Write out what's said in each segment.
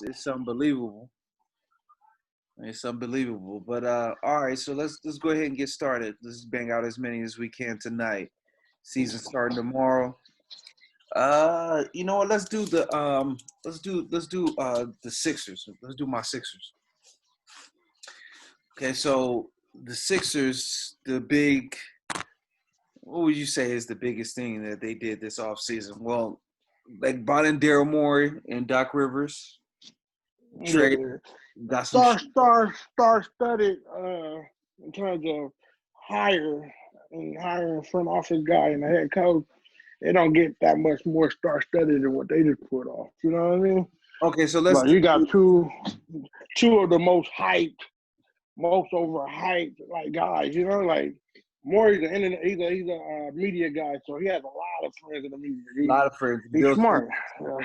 It's unbelievable. It's unbelievable. But all right, so let's go ahead and get started. Let's bang out as many as we can tonight. Season starting tomorrow. You know what? Let's do the Sixers. Let's do my Sixers. Okay, so the Sixers, what would you say is the biggest thing that they did this offseason? Well, like brought in Daryl Morey and Doc Rivers, trade Yeah. got some Star-studded in terms of hiring a front office guy and a head coach. They don't get that much more star-studded than what they just put off. You know what I mean? Okay, so Like you got two of the most hyped, most overhyped like guys. You know, like Maury's an internet. He's a media guy, so he has a lot of friends in the media. a lot of friends. He's Bill smart.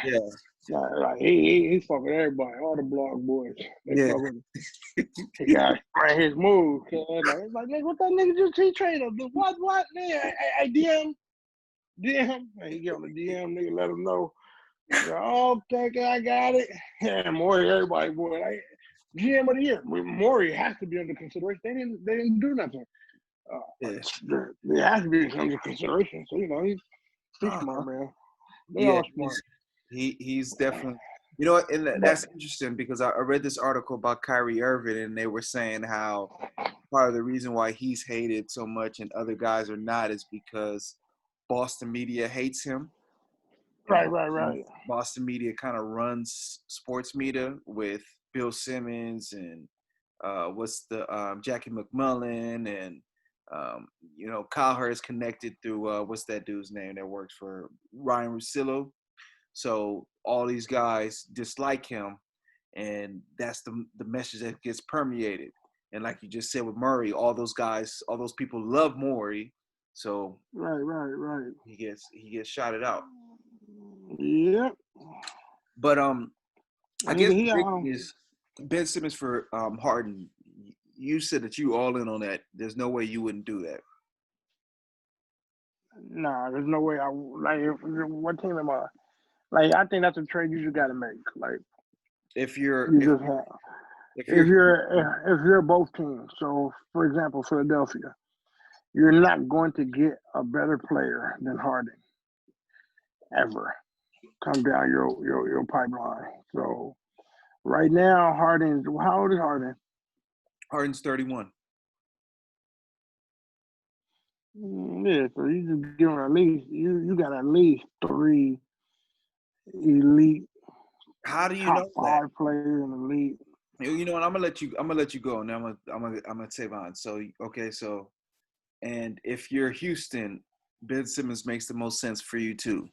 Yeah. Like he fucking everybody, all the blog boys. They Yeah. fucking he got his move. Like nigga, what that nigga just he traded him? What? Nigga, I DM. And he get on the DM, nigga, let him know. Oh, okay, I got it. And Maury, everybody, boy, like GM of the year. Maury has to be under consideration. They didn't do nothing. Yeah. They have to be under consideration. So he's Uh-huh. smart, man. They Yeah, all smart. he's definitely, you know what, and that's interesting because I read this article about Kyrie Irving, and they were saying how part of the reason why he's hated so much and other guys are not is because Boston media hates him. Right. Boston media kind of runs sports media with Bill Simmons and what's the Jackie McMullen and Kyle Hurst connected through what's that dude's name that works for Ryan Russillo. So all these guys dislike him, and that's the message that gets permeated. And like you just said with Murray, all those people love Maury, so Right. he gets shouted out. Yep. But I guess the He big thing is Ben Simmons for Harden. You said that you all in on that. There's no way you wouldn't do that. Nah, there's no way I like. What team am I? Like, I think that's a trade you just got to make. Like, If you're you just have. if If you're you're both teams, so for example, Philadelphia, you're not going to get a better player than Harden ever come down your pipeline. So right now, how old is Harden? Harden's 31. Yeah, so you just give him at least you got at least 3 elite How do you top know that? 5 players in the league. You know what? I'm gonna let you go. Now I'm gonna say mine. So okay, and if you're Houston, Ben Simmons makes the most sense for you too.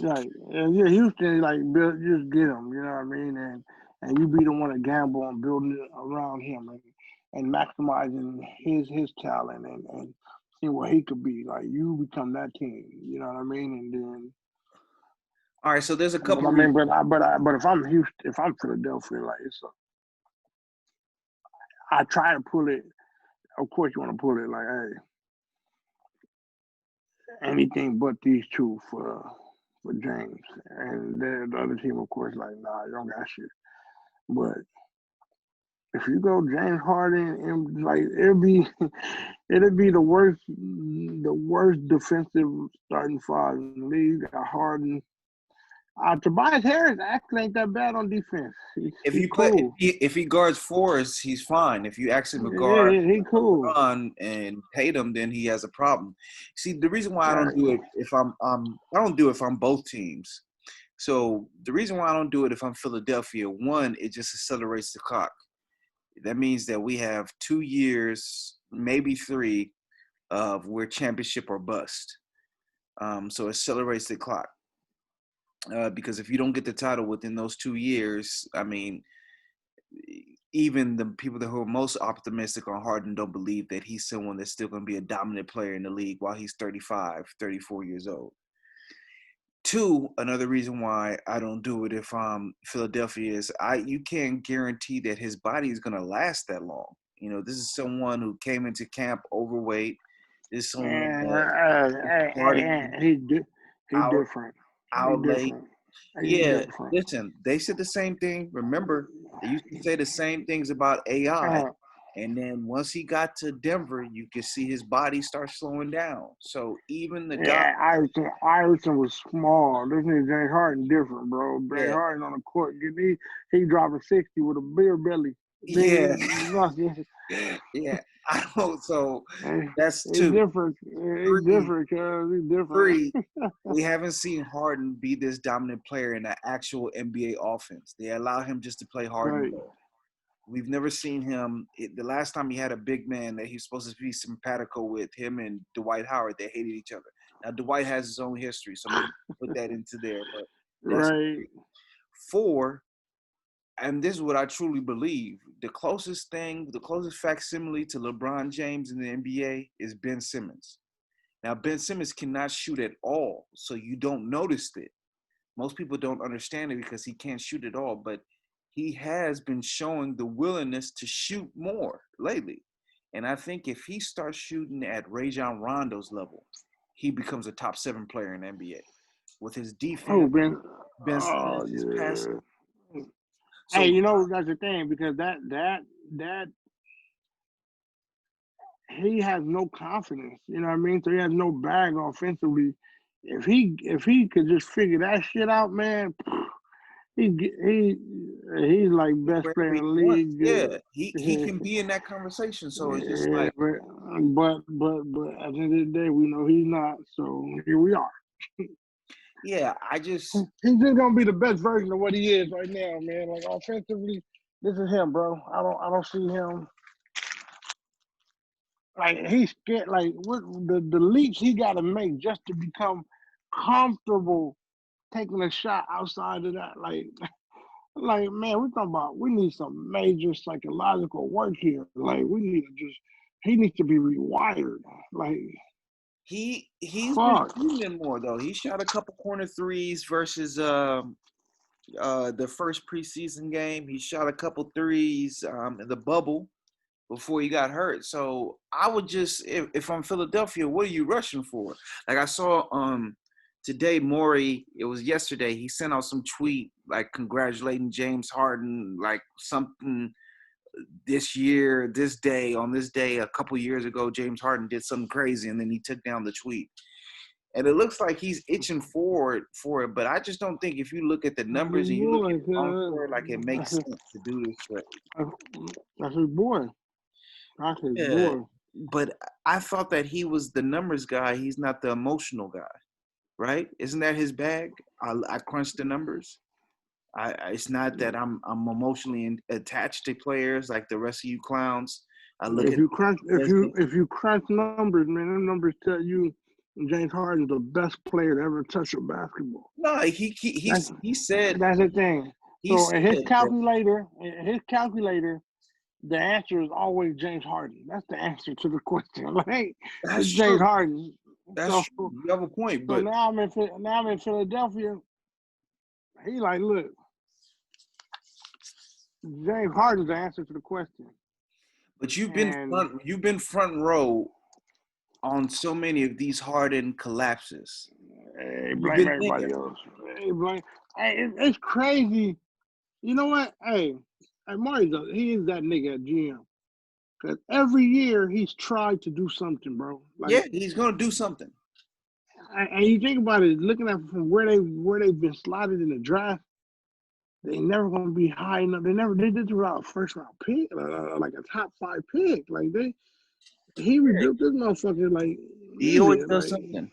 Right. Yeah, Houston, like, just get him, you know what I mean? And you be the one to gamble on building it around him and maximizing his talent and seeing what he could be. Like, you become that team, you know what I mean? And then, All right, so there's a but couple I mean, reasons. but if I'm Houston, if I'm Philadelphia, like, I try to pull it. Of course, you want to pull it, like, hey, anything but these two for James. And then the other team, of course, like, nah, you don't got shit. But if you go James Harden, and like it'd be the worst defensive starting five in the league. You got Harden. Tobias Harris actually ain't that bad on defense. If He's you put cool. if he guards fours, he's fine. If you ask him to guard Yeah, he cool. LeBron and Tatum, then he has a problem. See, the reason why I don't Right. do it if I don't do it if I'm both teams. So the reason why I don't do it if I'm Philadelphia, one, it just accelerates the clock. That means that we have 2 years, maybe 3, of we're championship or bust. So it accelerates the clock. Because if you don't get the title within those 2 years, I mean, even the people that who are most optimistic on Harden don't believe that he's someone that's still going to be a dominant player in the league while he's 35, 34 years old. 2, another reason why I don't do it if I'm Philadelphia is you can't guarantee that his body is going to last that long. You know, this is someone who came into camp overweight. This is someone that He out different. He out late. different. He's Yeah, different. listen, they said the same thing. Remember, they used to say the same things about AI. Uh, And then once he got to Denver, you could see his body start slowing down. So even the guy, yeah, Iverson was small. This nigga James Harden different, bro. James yeah, Harden on the court, he dropping 60 with a beer belly. yeah, yeah. I don't. So that's He's two. different. He's Three, different, cuz he's different. three. We haven't seen Harden be this dominant player in an actual NBA offense. They allow him just to play Harden Right. ball. We've never seen him. The last time he had a big man that he's supposed to be simpatico with, him and Dwight Howard, they hated each other. Now Dwight has his own history, so maybe put that into there. But that's Right. four. And this is what I truly believe. The closest facsimile to LeBron James in the NBA is Ben Simmons. Now, Ben Simmons cannot shoot at all, so you don't notice it. Most people don't understand it because he can't shoot at all, but he has been showing the willingness to shoot more lately. And I think if he starts shooting at Rajon Rondo's level, he becomes a top 7 player in the NBA. With his Oh, defense, Ben. Ben Simmons Oh, is passing. yeah. Hey, So that's the thing because that he has no confidence. You know what I mean? So he has no bag offensively. If he could just figure that shit out, man, he's like best player wherever in he the wants, league. yeah, he can be in that conversation. So it's just Yeah, like, but at the end of the day, we know he's not. So here we are. yeah, I just He's just gonna be the best version of what he is right now, man. Like offensively, this is him, bro. I don't see him like he's scared. Like what the leaps he got to make just to become comfortable taking a shot outside of that. Like man, we're talking about we need some major psychological work here. Like we need to just he needs to be rewired. Like he's been fuck. shooting it more though. He shot a couple corner threes versus the first preseason game. He shot a couple threes in the bubble before he got hurt. So I would just, if I'm Philadelphia, what are you rushing for? Like I saw today, Maury, it was yesterday, he sent out some tweet like congratulating James Harden, like something this year, this day, on this day, a couple years ago, James Harden did something crazy and then he took down the tweet. And it looks like he's itching forward for it, but I just don't think if you look at the That's numbers his and you look at boy, his long cuz. career, like it makes sense to do this trade. That's his boy. That's his Yeah, boy. but I thought that he was the numbers guy. He's not the emotional guy, right? Isn't that his bag? I crunch the numbers. It's not that I'm emotionally attached to players like the rest of you clowns. I look If at you crunch if you statistics. if you crunch numbers, man, them numbers tell you James Harden's the best player to ever touch a basketball. No, That's he said that's the thing. he So in his said that. calculator, the answer is always James Harden. That's the answer to the question. Like That's it's James true. Harden. That's So true. You have a point, so but now I'm in Philadelphia. He like, look, James Harden's the answer to the question. And you've been front row on so many of these hardened collapses. hey, You've blame been there. everybody else. Hey, blame. Hey, it's crazy. You know what? Hey, he is that nigga at GM. Cause every year he's tried to do something, bro. Yeah, Like, he's gonna do something. and you think about it, looking at from where they've been slotted in the draft, they never gonna be high enough. They did throw a first round pick, like a top 5 pick. Like he Yeah, rebuilt this motherfucker like he always nigga, does like something.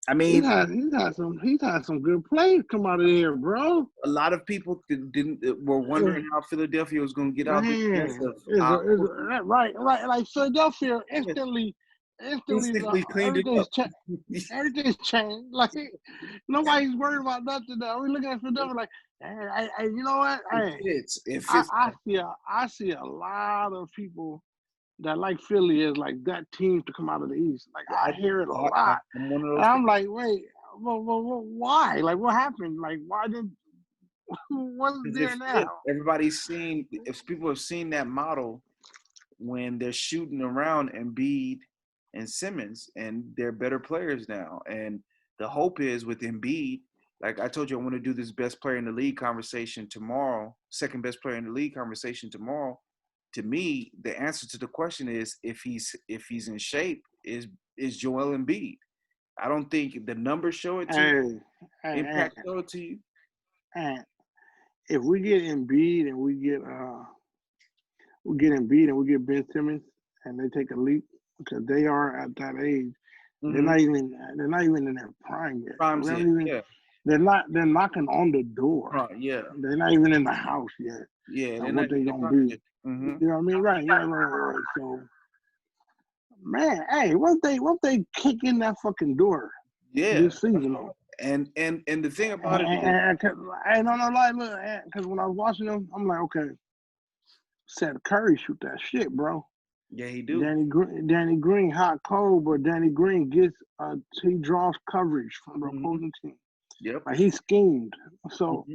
I he's mean, had some good plays come out of there, bro. a lot of people didn't were Uh, wondering how Philadelphia was gonna get out this mess Man, of our right. Like Philadelphia instantly cleaned it up. everything's changed. Everything's changed. Like nobody's worried about nothing now. We're looking at Philadelphia like, hey, you know what? It Hey, fits. It I, fits. I see a lot of people that like Philly is like that team to come out of the East. Like I, I hear it a I, lot, I'm one of and those I'm people. like, wait, well, why? Like what happened? Like why did what's Because it there now? fits. Everybody's seen. If people have seen that model when they're shooting around Embiid and Simmons, and they're better players now. And the hope is with Embiid, Like I told you, I want to do this best player in the league conversation tomorrow, second best player in the league conversation tomorrow. To me, the answer to the question is if he's in shape is Joel Embiid. I don't think the numbers show it to you. Hey, hey, Impact show it to you. hey, if we get Embiid and we get Embiid and we get Ben Simmons and they take a leap because they are at that age. They're Mm-hmm. not even in their prime yet. Primes We it. haven't even Yeah. they're knocking on the door. Right. Yeah. They're not even in the house yet Yeah. of They're what not they even gonna primes be. yet. Mm-hmm. You know what I mean? Right. So man, hey, what they kick in that fucking door Yeah. this season though? And the thing about it is, And I don't know, like, look, because when I was watching them, I'm like, okay, Seth Curry shoot that shit, bro. yeah, he do. Danny Green, hot cold, but Danny Green he draws coverage from the Mm-hmm. opposing team. Yep. Like he schemed. So Mm-hmm.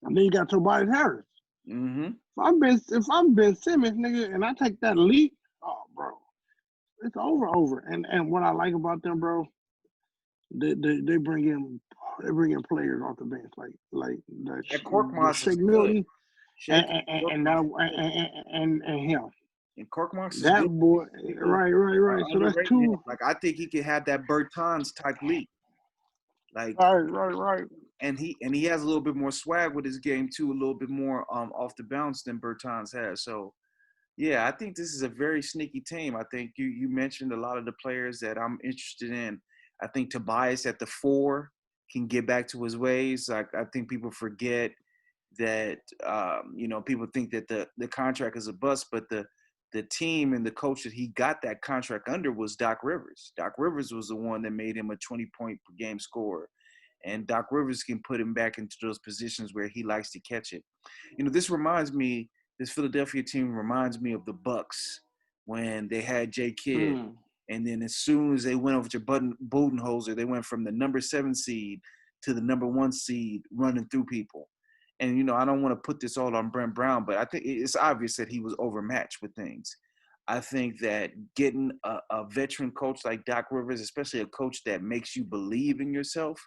and then you got Tobias Harris. Mm-hmm. If I'm Ben Simmons, nigga, and I take that leap, oh, bro, it's over. And what I like about them, bro, they bring in players off the bench like That the Korkmaz is Shake good. Milton Shaq Korkmaz and him. and Korkmaz is That good. boy, People right. are So that's underrating him. two. Like I think he could have that Bertans type leap. Like Right. and he has a little bit more swag with his game too, a little bit more off the bounce than Bertans has. So yeah, I think this is a very sneaky team. I think you mentioned a lot of the players that I'm interested in. I think Tobias at the 4 can get back to his ways. Like I think people forget that people think that the contract is a bust, but the team and the coach that he got that contract under was Doc Rivers. Doc Rivers was the one that made him a 20-point per game scorer. And Doc Rivers can put him back into those positions where he likes to catch it. This Philadelphia team reminds me of the Bucks when they had Jay Kidd. Mm. And then as soon as they went over to Budenholzer, they went from the number 7 seed to the number 1 seed running through people. And, I don't want to put this all on Brent Brown, but I think it's obvious that he was overmatched with things. I think that getting a veteran coach like Doc Rivers, especially a coach that makes you believe in yourself,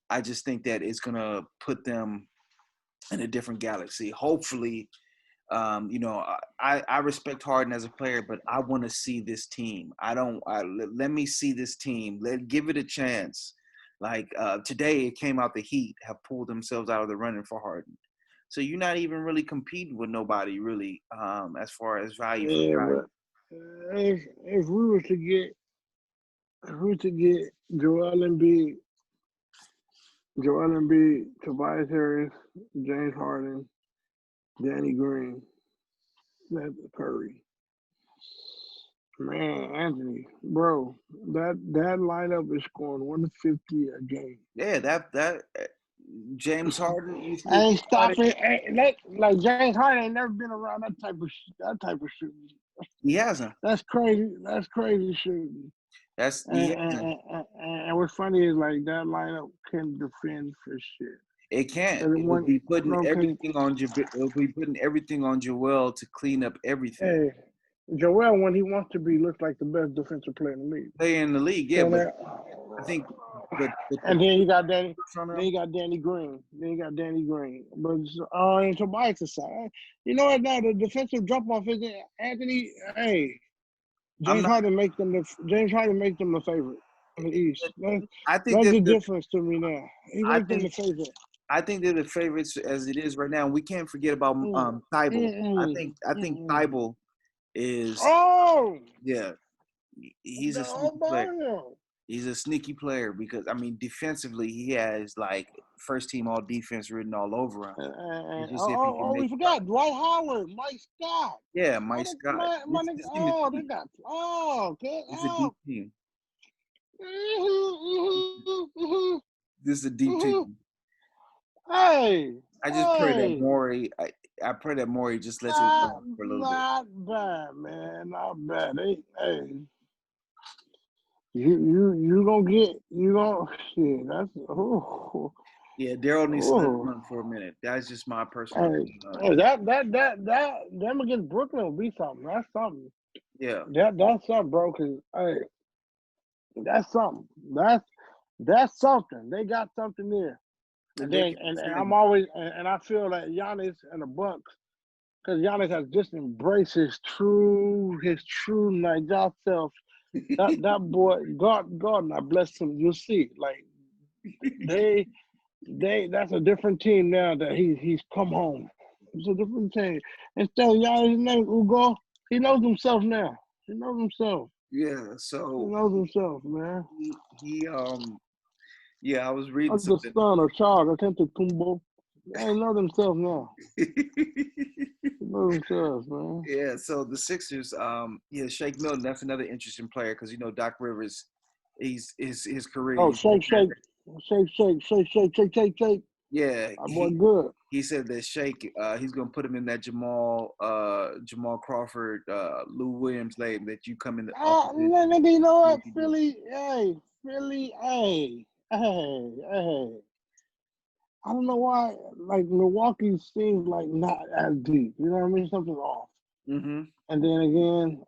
I just think that it's going to put them in a different galaxy. Hopefully, I respect Harden as a player, but I want to see this team. Let me see this team. Give it a chance. Like today, it came out the Heat have pulled themselves out of the running for Harden. So you're not even really competing with nobody really as far as value for Yeah, value. but if we were to get Joel Embiid, Tobias Harris, James Harden, Danny Green, Seth Curry. Man, Anthony, bro, that lineup is scoring 150 a game. Yeah, that James Harden, you still I think ain't about it? stopping. Like James Harden ain't never been around that type of shooting. He hasn't. That's crazy. That's crazy shooting. He hasn't. And what's funny is like that lineup can defend for shit. It can't. Cause It will be putting no, cause everything on It'll be putting everything on Joel to clean up everything. hey, Joel when he wants to be looks like the best defensive player in the league. Play in the league, yeah, So but that, I think, but and then you got Danny. on Then him. you got Danny Green. But and Tobias aside, you know what? Now the defensive drop off isn't Anthony. Hey, I'm not. James Harden makes them the favorite in the East. I think That's that the difference to me now. He I makes them the think favorite. I think they're the favorites as it is right now. We can't forget about Thibault. I think Mm. Thibault is Oh, yeah. He's a no, sneaky player. Mario. He's a sneaky player because defensively he has like first team all defense written all over him. It's just if he can We make forgot Dwight Howard, Mike Scott. yeah, Oh, Mike that's Scott. my This nigga. this team is Oh, they deep. got. Oh, okay. It's a deep team. Oh. This is a deep team. Hey, I just pray that hey. I pray that Morey just lets it run for a little bit. Not bad, man. Not bad. Hey, you gonna get shit. That's Yeah, Daryl needs to let it oh. run for a minute. That's just my personal Hey, opinion on it. hey, that them against Brooklyn will be something. That's something. Yeah. That's something, bro. Cause hey, that's something. That's something. They got something there. And And they then can and defend. I'm always and I feel that Giannis and the Bucks, because Giannis has just embraced his true Niger self. That boy, God, and I bless him. You'll see, like they that's a different team now that he's come home. It's a different team. Instead of Giannis' name Ugo, he knows himself now. He knows himself. Yeah. He So knows himself, man. he yeah, I was reading I'm the something. son of Charles Kumbo. They know themselves now. They know themselves, man. Yeah, so the Sixers, yeah, Shake Milton, that's another interesting player because Doc Rivers, his career. Oh, shake, shake, shake, shake, shake, shake, shake, shake, shake. Yeah, My boy, good. he said that Shake, he's gonna put him in that Jamal Crawford, Lou Williams lane that you come in the opposite. Nigga, you know what? Philly, hey. I don't know why, like, Milwaukee seems like not as deep. You know what I mean? Something's off. Mm-hmm. And then again,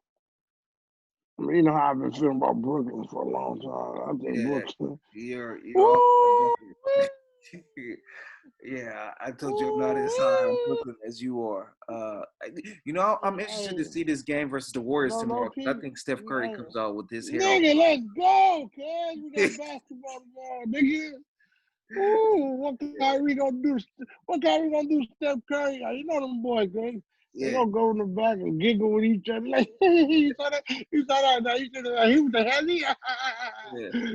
I mean, you know how I've been feeling about Brooklyn for a long time. I think Yeah, Brooklyn. you're all about Woo! Brooklyn. Yeah, I told you I'm not as high on Brooklyn as you are. I'm interested to Hey, see this game versus the Warriors no, tomorrow because I P. think Steph Curry Hey, comes out with his hair all. nigga, let's go, cuz. We got basketball tomorrow, nigga. Ooh, what Kyrie gonna do, Steph Curry? You know them boys, man. They Yeah, gonna go in the back and giggle with each other. Like, you saw that? You saw that? No, you said that he was the heavy. yeah.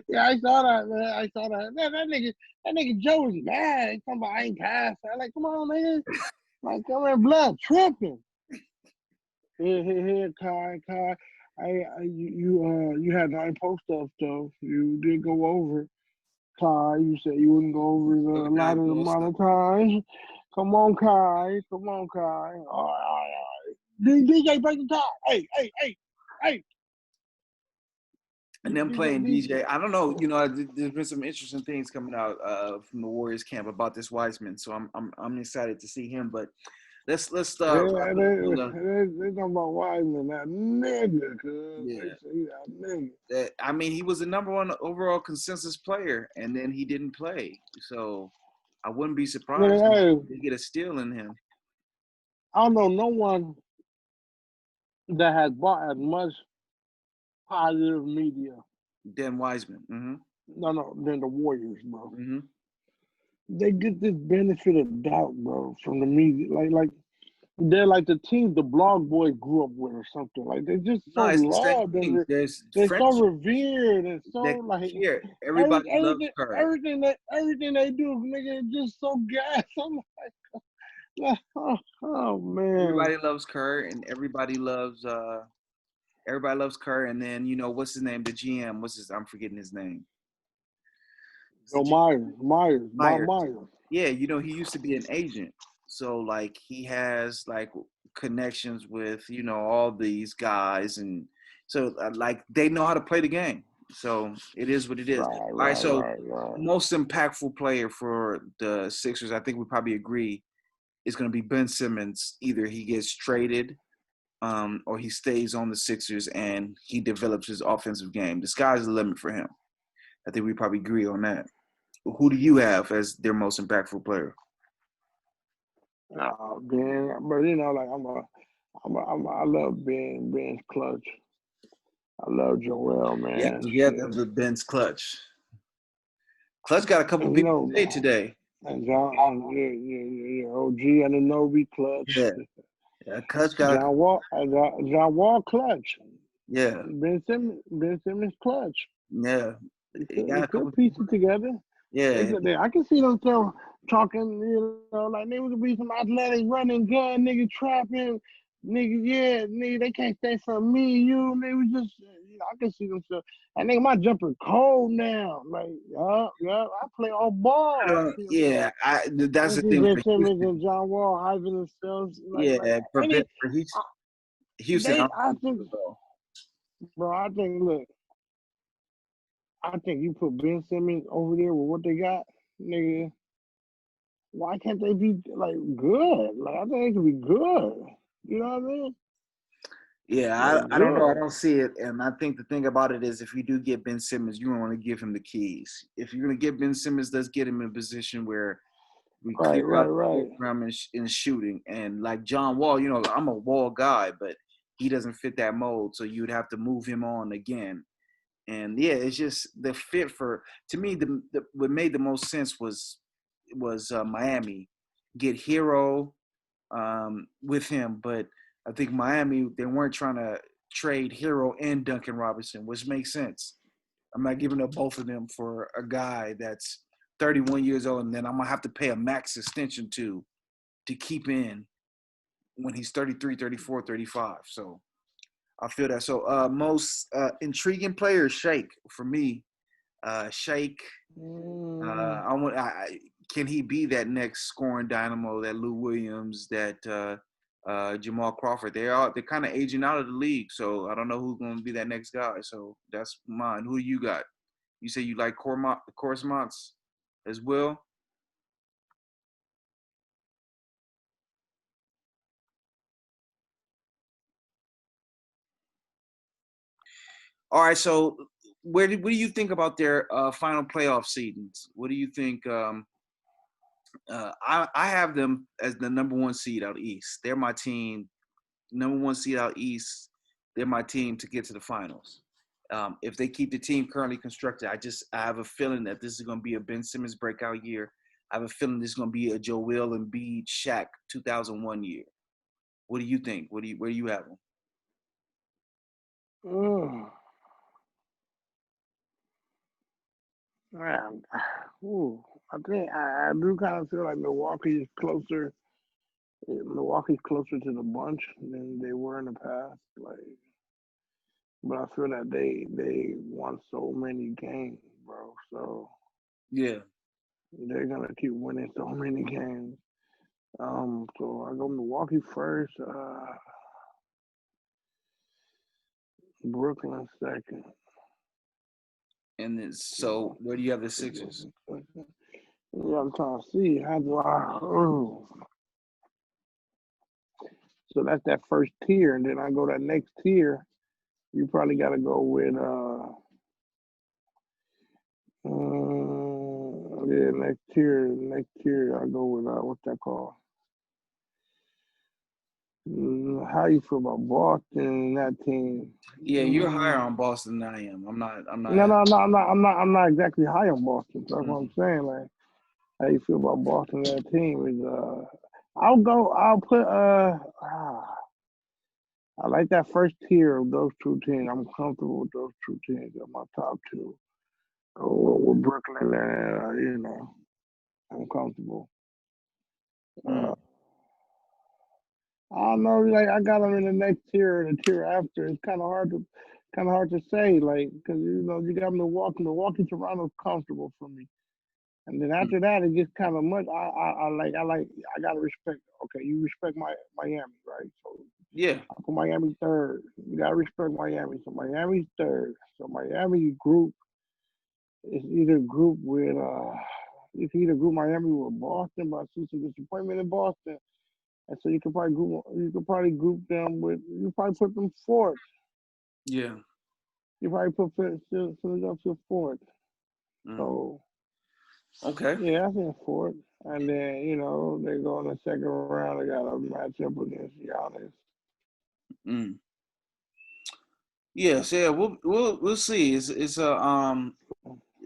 Yeah, I saw that, man. I saw that. Man, that nigga Joe was mad. He talking about I ain't passed. I'm like, come on, nigga. Like, come on, blood tripping. Here, Kai. You had 9 post stuff though. You did go over. Kai, you said you wouldn't go over So the nine allotted post amount up. of time. Come on, Kai. Come on, Kai. All right. DJ, break the tie. Hey. And then playing DJ. DJ. I don't know. There's been some interesting things coming out from the Warriors camp about this Wiseman. So I'm excited to see him. But let's Yeah, wrap up on the they talking about Wiseman, that nigga, cuz. They yeah. say that nigga. I mean, he was the number one overall consensus player, and then he didn't play. So I wouldn't be surprised if Nigga, hey, they get a steal in him. I don't know no one that has bought as much positive media. Dan Wiseman. Mm-hmm. No, than the Warriors, bro. Mm-hmm. They get this benefit of doubt, bro, from the media. Like they're like the team the blog boys grew up with or something. Like they're just so No, it's the same loved and thing. There's they're so friendship revered and so that like here. Everybody loves Curry. everything they do, nigga, is just so gas. I'm like, oh man. Everybody loves Curry, and everybody loves Curry. And then what's his name? The GM. I'm forgetting his name. It's the Joe GM. Bob Myers. Myers. Yeah, he used to be an agent. So like he has like connections with, all these guys and so like they know how to play the game. So it is what it is. All right, so Right. most impactful player for the Sixers, I think we probably agree, is going to be Ben Simmons. Either he gets traded or he stays on the Sixers and he develops his offensive game. The sky's the limit for him. I think we probably agree on that. Who do you have as their most impactful player? Ben, but like I love Ben's clutch. I love Joel, Yeah, man. yeah, Shit. the Ben's clutch. Clutch got a couple And people today. Today. and John, and yeah, OG and the Novi clutch. Yeah, yeah, Clutch got a couple. John Wall clutch. Yeah, Ben Simmons clutch. yeah, he got They a couple could piece people. it together. Yeah, I can see them talking, like they would be some athletic running gun, nigga trapping, nigga, yeah, nigga, they can't stay from me, you, they was just, I can see them stuff. And nigga, my jumper cold now. Like, yeah, I play all ball. I see them stuff. yeah. That's I the see thing Ben for Simmons Houston. and John Wall hyping themselves. Yeah, Any, for uh, Houston, I don't I think think, so. bro, look, I think you put Ben Simmons over there with what they got, nigga. Why can't they be like good? Like I think they could be good. You know what I mean? Yeah, They're I don't know. I good. don't see it. And I think the thing about it is if you do get Ben Simmons, you don't want to give him the keys. If you're going to get Ben Simmons, let's get him in a position where we Right, clear right, out the right. rim in shooting. And like John Wall, I'm a Wall guy, but he doesn't fit that mold. So you'd have to move him on again. And yeah, it's just the fit to me, what made the most sense was Miami. Get Hero with him, but I think Miami they weren't trying to trade Hero and Duncan Robinson, which makes sense. I'm not giving up both of them for a guy that's 31 years old, and then I'm gonna have to pay a max extension to keep in when he's 33, 34, 35. So I feel that. So most intriguing player, Shake for me. Shake. Mm, Can he be that next scoring dynamo, that Lou Williams, that Jamal Crawford? They're kind of aging out of the league, so I don't know who's going to be that next guy. So that's mine. Who you got? You say you like Coruscants as well. All right. So what do you think about their final playoff seedings? What do you think? I have them as the number one seed out east. They're my team, number one seed out east. They're my team to get to the finals. If they keep the team currently constructed, I have a feeling that this is going to be a Ben Simmons breakout year. I have a feeling this is going to be a Joel Embiid Shaq 2001 year. What do you think? Where do you have them? mm, man, ooh, I think I do kind of feel like Milwaukee's closer. Milwaukee's closer to the bunch than they were in the past. Like, but I feel that they won so many games, bro. So Yeah. they're gonna keep winning so many games. So I go Milwaukee first, Brooklyn second. And then, so where do you have the Milwaukee, Sixers? Brooklyn second. Yeah, I'm trying to see how do I. Oh. So that's that first tier, and then I go that next tier. You probably got to go with yeah, next tier. I go with what's that called? How you feel about Boston and that team? Yeah, you're higher Mm, on Boston than I am. I'm not. I'm no, not. no, no, I'm not exactly high on Boston. So that's what I'm Mhm. saying. Like, how you feel about Boston and that team is I'll put I like that first tier of those two teams. I'm comfortable with those two teams. They're my top two. With Brooklyn, I'm comfortable. Uh, Mm. I don't know, like I got them in the next tier and the tier after. It's kind of hard to say, like, because you got Milwaukee. Milwaukee, Toronto's comfortable for me, and then Mm. after that, it gets kind of much. I gotta respect. Okay, you respect Miami, right? So Yeah. I put Miami third. You gotta respect Miami. So Miami's third. So Miami group is either group with you can either group Miami with Boston, but I see some disappointment in Boston. And so you could probably group them with you probably put them fourth. Yeah. You probably put Philadelphia fourth. Mm. So Okay. yeah, I think fourth. And then, they go in the second round, they got a matchup against Giannis. Mm. Yes. Yeah. We'll see. It's a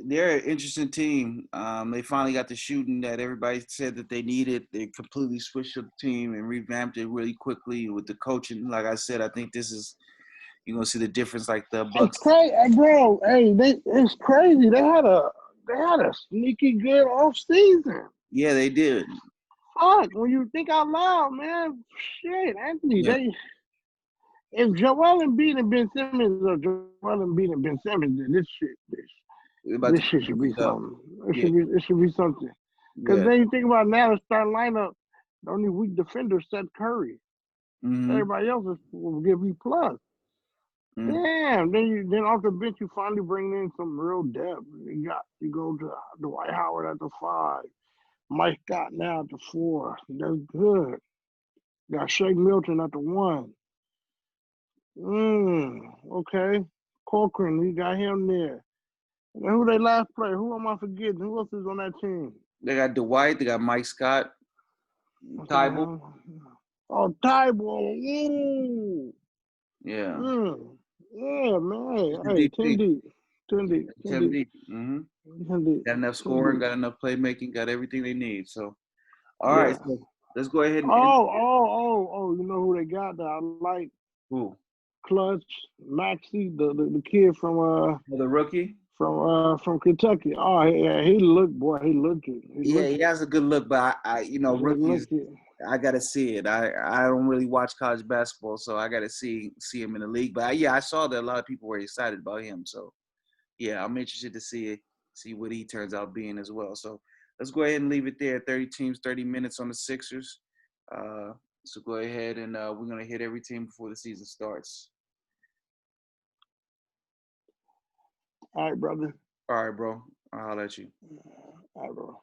they're an interesting team. They finally got the shooting that everybody said that they needed. They completely switched up the team and revamped it really quickly with the coaching. Like I said, I think this is you're gonna see the difference. Like the It's Bucks. crazy, bro. Hey, it's crazy. They had a sneaky good off season. Yeah, they did. Fuck, when you think out loud, man, shit, Anthony, Yeah, if Joel Embiid and Ben Simmons or Joel Embiid and Ben Simmons, then we're this about to shit should be get up. something. It Yeah, should be it should be something. Because yeah. then you think about now the starting lineup, the only weak defender is Seth Curry. Mm-hmm. Everybody else will give you plus. Mm. Damn. Then off the bench you finally bring in some real depth. You go to Dwight Howard at the 5, Mike Scott now at the 4. That's good. Got Shake Milton at the 1. Okay. Corcoran, we got him there. And who they last player? Who am I forgetting? Who else is on that team? They got Dwight. They got Mike Scott. What's the Tybalt. name? Oh, Tybalt. Ooh. Yeah. Yeah, man. It's a Hey, deep 10 team. deep. 10 Yeah, deep. 10 Tim deep. deep. 10 deep. Got enough 10 scoring. deep. Got enough playmaking. Got everything they need. So, all right. Yeah. So let's go ahead and Oh, you know who they got that I like? who? Clutch, Maxie, the kid The rookie. from Kentucky. Oh yeah, he looked boy, he looked it. He Yeah, looked he it. has a good look, but He rookies. looked it. I gotta see it. I don't really watch college basketball, so I gotta see him in the league. But yeah, I saw that a lot of people were excited about him. So yeah, I'm interested to see what he turns out being as well. So let's go ahead and leave it there. 30 teams, 30 minutes on the Sixers. So go ahead and we're gonna hit every team before the season starts. All right, brother. All right, bro. I'll holler at you. All right, bro.